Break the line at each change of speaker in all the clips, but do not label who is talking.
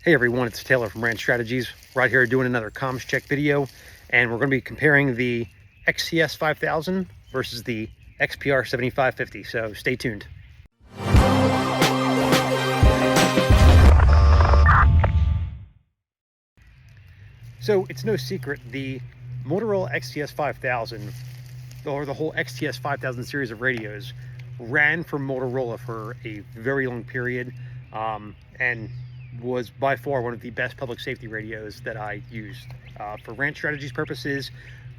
Hey everyone, it's Taylor from Brand Strategies. Right here doing another comms check video, and we're going to be comparing the XTS5000 versus the XPR7550, so stay tuned. So it's no secret, the Motorola XTS5000, or the whole XTS5000 series of radios, ran for Motorola for a very long period, and was by far one of the best public safety radios that I used for ranch strategies purposes,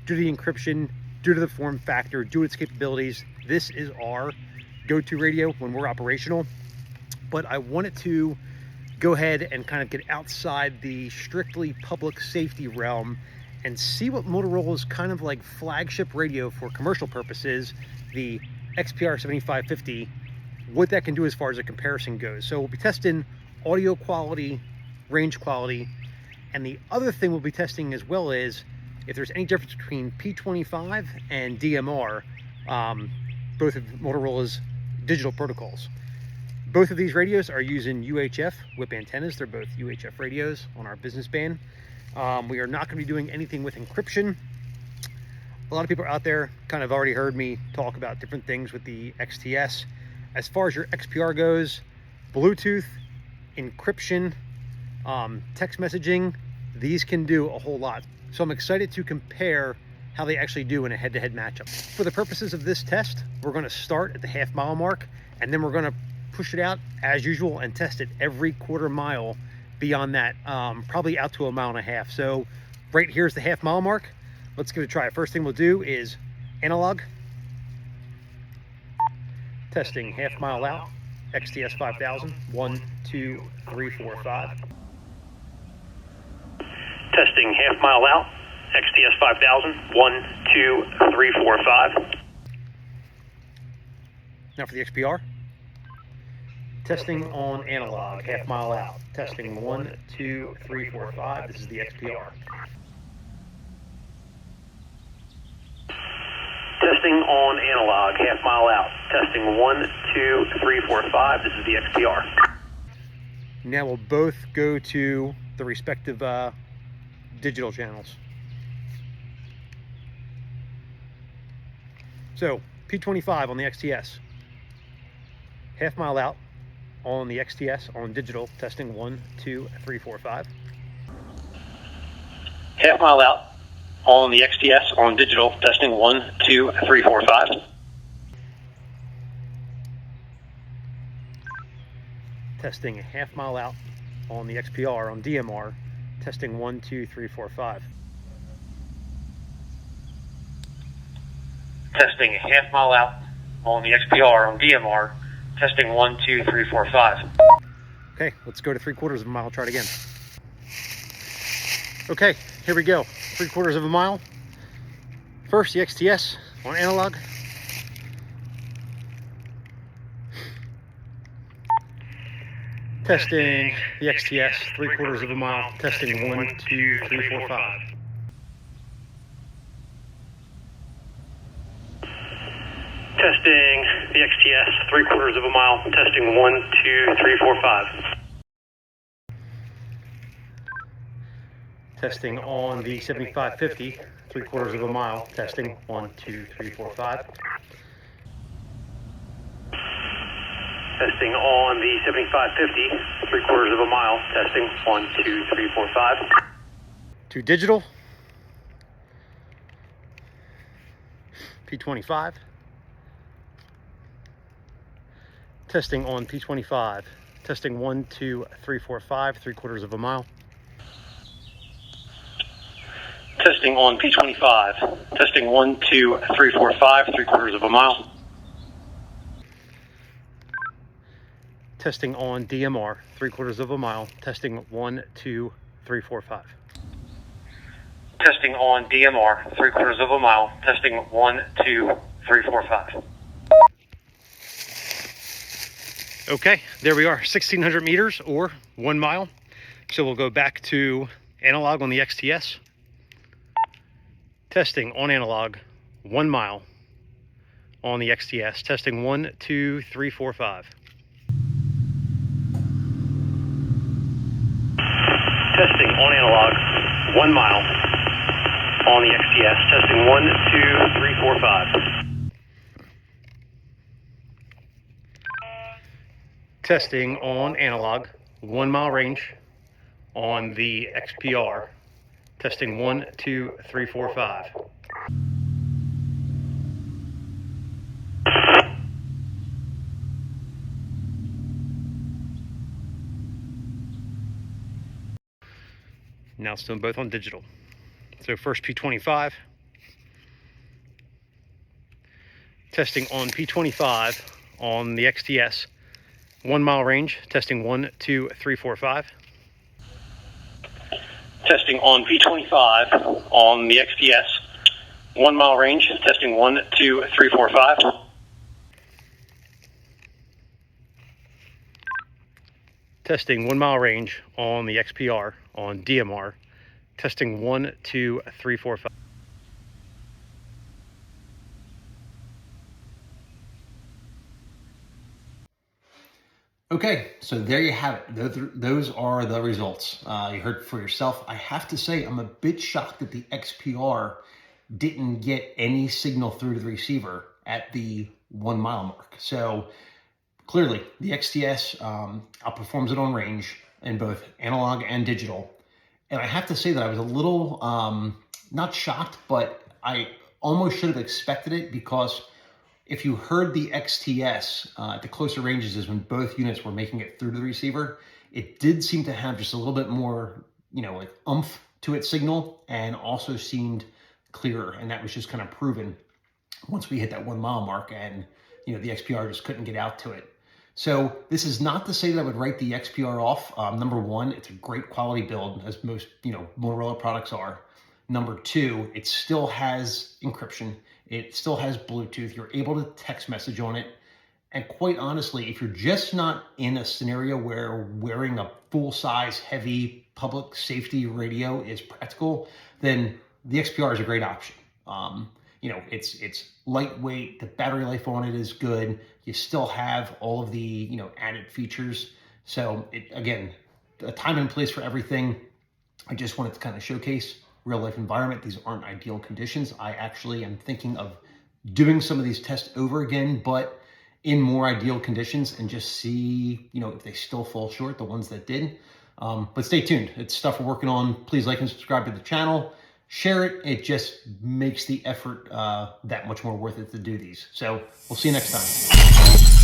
due to the encryption, due to the form factor, due to its capabilities. This is our go-to radio when we're operational. But I wanted to go ahead and kind of get outside the strictly public safety realm and see what Motorola's kind of like flagship radio for commercial purposes, the XPR7550, what that can do as far as a comparison goes. So we'll be testing audio quality, range quality, and the other thing we'll be testing as well is if there's any difference between P25 and DMR, both of Motorola's digital protocols. Both of these radios are using UHF whip antennas. They're both UHF radios on our business band. We are not going to be doing anything with encryption. A lot of people out there kind of already heard me talk about different things with the XTS. As far as your XPR goes, Bluetooth, encryption, text messaging, these can do a whole lot. So I'm excited to compare how they actually do in a head-to-head matchup. For the purposes of this test, we're going to start at the half-mile mark, and then we're going to push it out as usual and test it every quarter mile beyond that, probably out to 1.5 miles. So right here's the half-mile mark. Let's give it a try. First thing we'll do is analog. Testing half-mile out. XTS5000, 1, 2, 3, 4, 5.
Testing half-mile out. XTS5000, 1, 2, 3, 4, 5.
Now for the XPR. Testing on analog, half-mile out. Testing 1, 2, 3, 4, 5. This is the XPR.
Testing on analog, half-mile out. Testing 1, 2, 3, 4, 5. This is the XPR.
Now we'll both go to the respective digital channels. So P25 on the XTS. Half-mile out on the XTS on digital. Testing 1, 2, 3, 4, 5.
Half-mile out on the XTS on digital. Testing 1, 2, 3, 4, 5.
Testing a half-mile out on the XPR on DMR. Testing 1, 2, 3, 4, 5.
Testing a half-mile out on the XPR on DMR. Testing 1, 2, 3, 4, 5.
Okay, let's go to 3/4 mile. Try it again. Okay, here we go. 3/4 mile. First, the XTS on analog. Testing the XTS, 3/4 mile. Testing 1, 2, 3, 4, 5.
Testing the XTS, 3/4 mile. Testing 1, 2, 3, 4, 5.
Testing on the 7550, 3/4 mile. Testing 1, 2, 3, 4, 5.
Testing on the 7550, 3/4 mile. Testing 1, 2, 3, 4, 5.
To digital. P25. Testing on P25. Testing 1, 2, 3, 4, 5, 3/4 mile.
Testing on P25. Testing 1, 2, 3, 4, 5, 3/4 mile.
Testing on DMR, 3/4 mile. Testing 1, 2, 3, 4, 5.
Testing on DMR, 3/4 mile. Testing 1, 2, 3, 4, 5.
Okay, there we are, 1,600 meters or 1 mile. So we'll go back to analog on the XTS. Testing on analog, 1 mile on the XTS. Testing 1, 2, 3, 4, 5.
Testing on analog, 1 mile on the XTS. Testing 1, 2, 3, 4, 5.
Testing on analog, 1 mile range on the XPR. Testing 1, 2, 3, 4, 5. Now it's doing both on digital. So first P25. Testing on P25 on the XTS. 1 mile range. Testing 1, 2, 3, 4, 5. Testing on P25 on the XTS. 1 mile range. Testing 1, 2, 3, 4, 5. Testing 1 mile range on the XPR on DMR. Testing 1, 2, 3, 4, 5.
Okay, so there you have it. Those are the results. You heard for yourself. I have to say, I'm a bit shocked that the XPR didn't get any signal through to the receiver at the 1 mile mark. So clearly, the XTS outperforms it on range in both analog and digital. And I have to say that I was a little, not shocked, but I almost should have expected it, because if you heard the XTS at the closer ranges is when both units were making it through to the receiver, it did seem to have just a little bit more, like oomph to its signal, and also seemed clearer. And that was just kind of proven once we hit that 1 mile mark, and the XPR just couldn't get out to it. So this is not to say that I would write the XPR off. Number one, it's a great quality build, as most Motorola products are. Number two, it still has encryption. It still has Bluetooth. You're able to text message on it. And quite honestly, if you're just not in a scenario where wearing a full-size, heavy public safety radio is practical, then the XPR is a great option. It's lightweight. The battery life on it is good. You still have all of the added features. So again, a time and place for everything. I just wanted to kind of showcase real life environment. These aren't ideal conditions. I actually am thinking of doing some of these tests over again, but in more ideal conditions, and just see, if they still fall short, the ones that did. But stay tuned. It's stuff we're working on. Please like and subscribe to the channel. Share it. It just makes the effort that much more worth it to do these. So we'll see you next time.